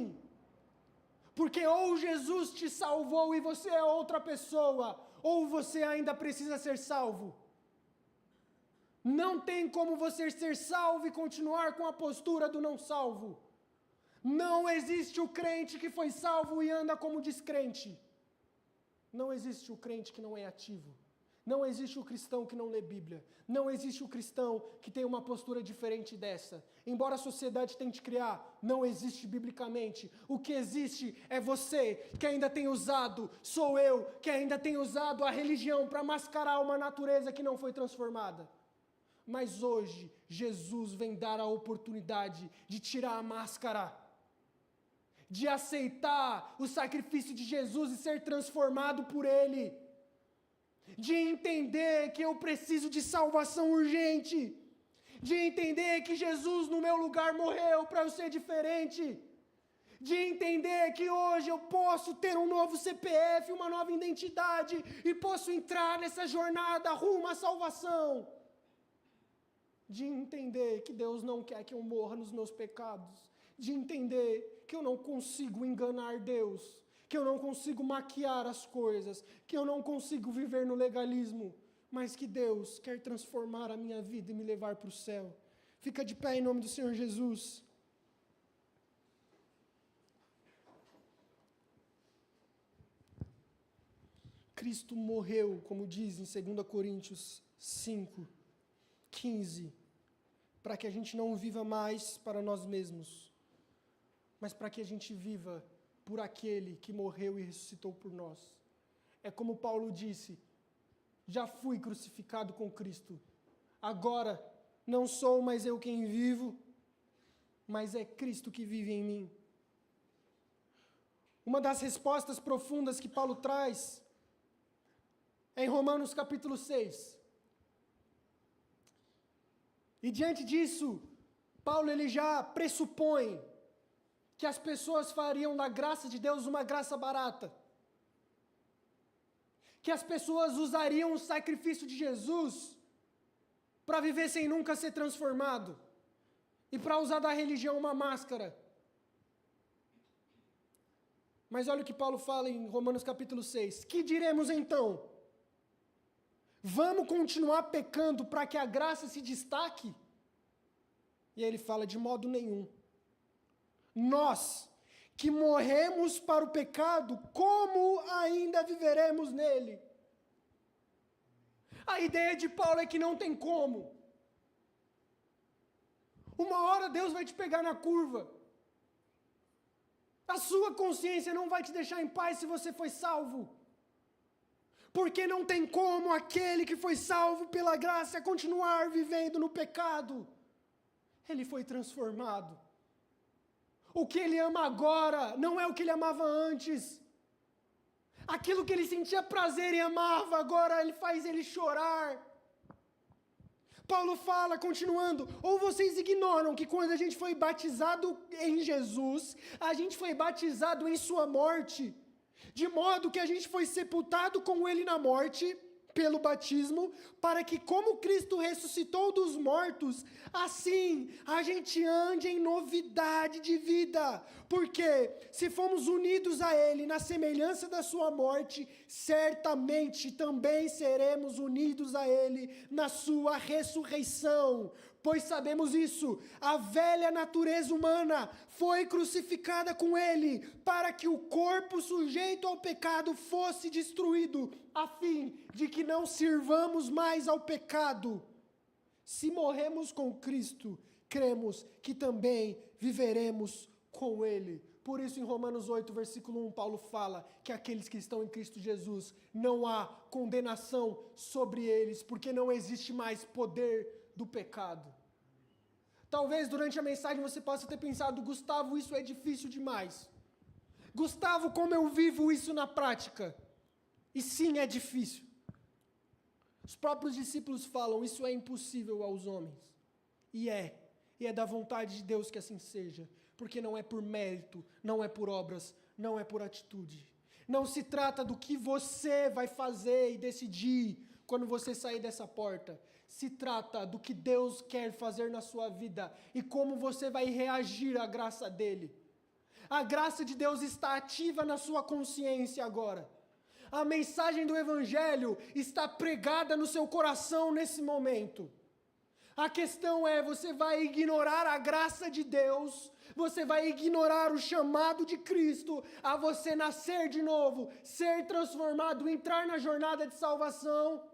Porque ou Jesus te salvou e você é outra pessoa, ou você ainda precisa ser salvo. Não tem como você ser salvo e continuar com a postura do não salvo. Não existe o crente que foi salvo e anda como descrente. Não existe o crente que não é ativo. Não existe o cristão que não lê Bíblia. Não existe o cristão que tem uma postura diferente dessa. Embora a sociedade tente criar, não existe biblicamente. O que existe é você que ainda tem usado, sou eu que ainda tem usado a religião para mascarar uma natureza que não foi transformada. Mas hoje, Jesus vem dar a oportunidade de tirar a máscara. de aceitar o sacrifício de Jesus e ser transformado por Ele, de entender que eu preciso de salvação urgente, de entender que Jesus no meu lugar morreu para eu ser diferente, de entender que hoje eu posso ter um novo CPF, uma nova identidade, e posso entrar nessa jornada rumo à salvação, de entender que Deus não quer que eu morra nos meus pecados, de entender que eu não consigo enganar Deus, que eu não consigo maquiar as coisas, que eu não consigo viver no legalismo, mas que Deus quer transformar a minha vida e me levar para o céu. Fica de pé em nome do Senhor Jesus. Cristo morreu, como diz em 2 Coríntios 5:15, para que a gente não viva mais para nós mesmos, mas para que a gente viva por aquele que morreu e ressuscitou por nós. É como Paulo disse: já fui crucificado com Cristo, agora não sou mais eu quem vivo, mas é Cristo que vive em mim. Uma das respostas profundas que Paulo traz é em Romanos capítulo 6. E diante disso, Paulo ele já pressupõe que as pessoas fariam da graça de Deus uma graça barata. Que as pessoas usariam o sacrifício de Jesus para viver sem nunca ser transformado. E para usar da religião uma máscara. Mas olha o que Paulo fala em Romanos capítulo 6. Que diremos então? Vamos continuar pecando para que a graça se destaque? E aí ele fala: de modo nenhum. Nós, que morremos para o pecado, como ainda viveremos nele? A ideia de Paulo é que não tem como. Uma hora Deus vai te pegar na curva. A sua consciência não vai te deixar em paz se você foi salvo. Porque não tem como aquele que foi salvo pela graça continuar vivendo no pecado. Ele foi transformado. O que ele ama agora não é o que ele amava antes. Aquilo que ele sentia prazer e amava, agora ele faz ele chorar. Paulo fala, continuando: ou vocês ignoram que quando a gente foi batizado em Jesus, a gente foi batizado em sua morte, de modo que a gente foi sepultado com ele na morte, pelo batismo, para que como Cristo ressuscitou dos mortos, assim a gente ande em novidade de vida. Porque se fomos unidos a Ele na semelhança da sua morte, certamente também seremos unidos a Ele na sua ressurreição. Pois sabemos isso, a velha natureza humana foi crucificada com Ele, para que o corpo sujeito ao pecado fosse destruído, a fim de que não sirvamos mais ao pecado. Se morremos com Cristo, cremos que também viveremos com Ele. Por isso, em Romanos 8, versículo 1, Paulo fala que aqueles que estão em Cristo Jesus, não há condenação sobre eles, porque não existe mais poder do pecado. Talvez durante a mensagem você possa ter pensado: Gustavo, isso é difícil demais. Gustavo, como eu vivo isso na prática? E sim, é difícil. Os próprios discípulos falam: isso é impossível aos homens. E é da vontade de Deus que assim seja, porque não é por mérito, não é por obras, não é por atitude. Não se trata do que você vai fazer e decidir quando você sair dessa porta. Se trata do que Deus quer fazer na sua vida e como você vai reagir à graça dele. A graça de Deus está ativa na sua consciência agora. A mensagem do Evangelho está pregada no seu coração nesse momento. A questão é: você vai ignorar a graça de Deus, você vai ignorar o chamado de Cristo a você nascer de novo, ser transformado, entrar na jornada de salvação?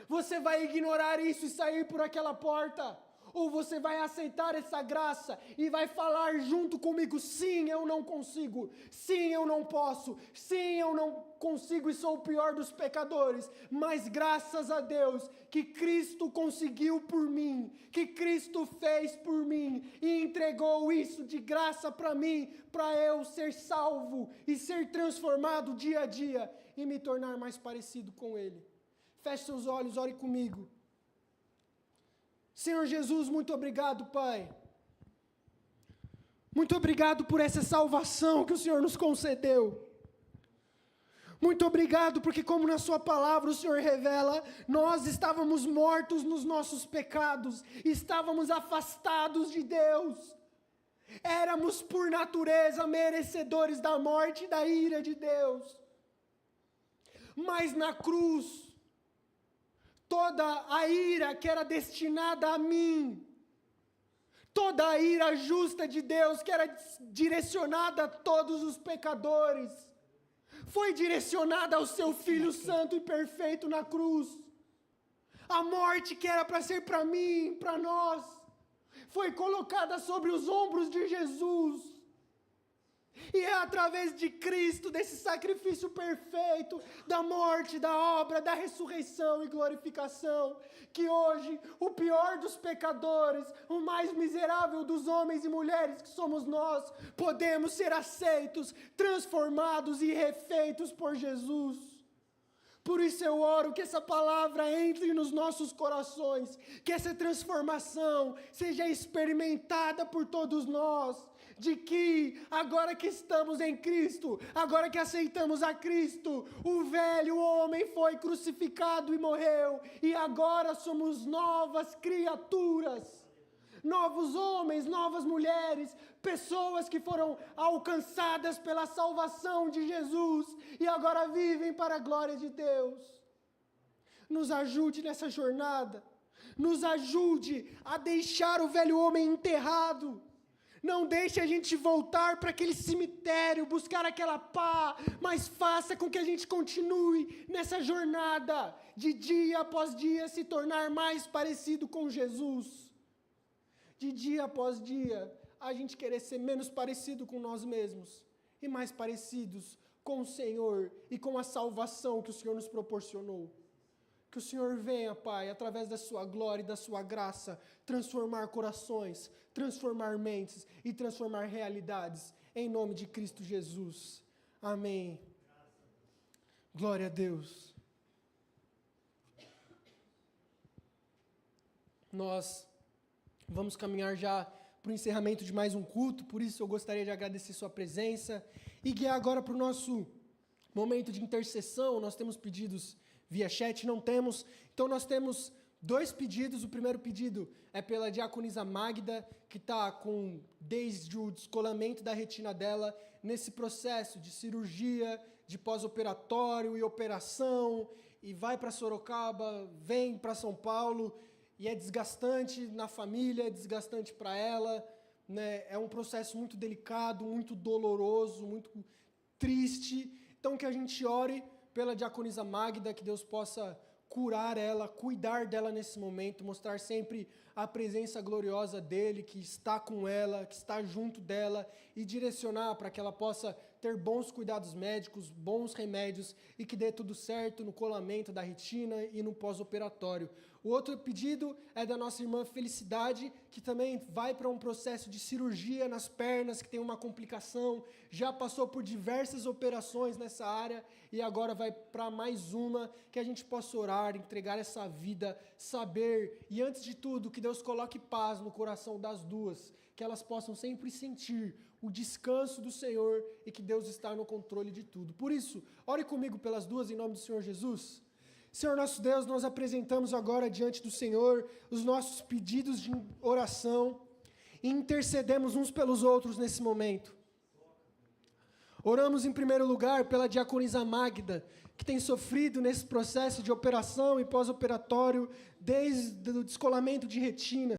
Você vai ignorar isso e sair por aquela porta? Ou você vai aceitar essa graça e vai falar junto comigo: sim, eu não consigo, sim, eu não posso, sim, eu não consigo e sou o pior dos pecadores, mas graças a Deus que Cristo conseguiu por mim, que Cristo fez por mim e entregou isso de graça para mim, para eu ser salvo e ser transformado dia a dia e me tornar mais parecido com Ele. Feche seus olhos, ore comigo. Senhor Jesus, muito obrigado, Pai. Muito obrigado por essa salvação que o Senhor nos concedeu. Muito obrigado porque, como na sua palavra o Senhor revela, nós estávamos mortos nos nossos pecados, estávamos afastados de Deus. Éramos por natureza merecedores da morte e da ira de Deus. Mas na cruz, toda a ira que era destinada a mim, toda a ira justa de Deus que era direcionada a todos os pecadores, foi direcionada ao seu Filho Santo e perfeito na cruz. A morte que era para ser para mim, para nós, foi colocada sobre os ombros de Jesus. E é através de Cristo, desse sacrifício perfeito, da morte, da obra, da ressurreição e glorificação, que hoje o pior dos pecadores, o mais miserável dos homens e mulheres que somos nós, podemos ser aceitos, transformados e refeitos por Jesus. Por isso eu oro que essa palavra entre nos nossos corações, que essa transformação seja experimentada por todos nós, de que agora que estamos em Cristo, agora que aceitamos a Cristo, o velho homem foi crucificado e morreu, e agora somos novas criaturas, novos homens, novas mulheres, pessoas que foram alcançadas pela salvação de Jesus e agora vivem para a glória de Deus. Nos ajude nessa jornada, nos ajude a deixar o velho homem enterrado. Não deixe a gente voltar para aquele cemitério, buscar aquela pá, mas faça com que a gente continue nessa jornada, de dia após dia, se tornar mais parecido com Jesus. De dia após dia, a gente querer ser menos parecido com nós mesmos e mais parecidos com o Senhor e com a salvação que o Senhor nos proporcionou. Que o Senhor venha, Pai, através da sua glória e da sua graça, transformar corações, transformar mentes e transformar realidades, em nome de Cristo Jesus. Amém. Glória a Deus. Nós vamos caminhar já para o encerramento de mais um culto, por isso eu gostaria de agradecer sua presença e guiar agora para o nosso momento de intercessão. Nós temos pedidos via chat, não temos, então nós temos 2 pedidos. O primeiro pedido é pela diaconisa Magda, que está desde o descolamento da retina dela, nesse processo de cirurgia, de pós-operatório e operação, e vai para Sorocaba, vem para São Paulo, e é desgastante na família, é desgastante para ela, né? É um processo muito delicado, muito doloroso, muito triste. Então que a gente ore pela diaconisa Magda, que Deus possa curar ela, cuidar dela nesse momento, mostrar sempre a presença gloriosa dele, que está com ela, que está junto dela, e direcionar para que ela possa ter bons cuidados médicos, bons remédios, e que dê tudo certo no colamento da retina e no pós-operatório. O outro pedido é da nossa irmã Felicidade, que também vai para um processo de cirurgia nas pernas, que tem uma complicação, já passou por diversas operações nessa área e agora vai para mais uma, que a gente possa orar, entregar essa vida, saber, e antes de tudo, que Deus coloque paz no coração das duas, que elas possam sempre sentir o descanso do Senhor e que Deus está no controle de tudo. Por isso, ore comigo pelas duas em nome do Senhor Jesus. Senhor nosso Deus, nós apresentamos agora diante do Senhor os nossos pedidos de oração e intercedemos uns pelos outros nesse momento. Oramos em primeiro lugar pela diaconisa Magda, que tem sofrido nesse processo de operação e pós-operatório desde o descolamento de retina.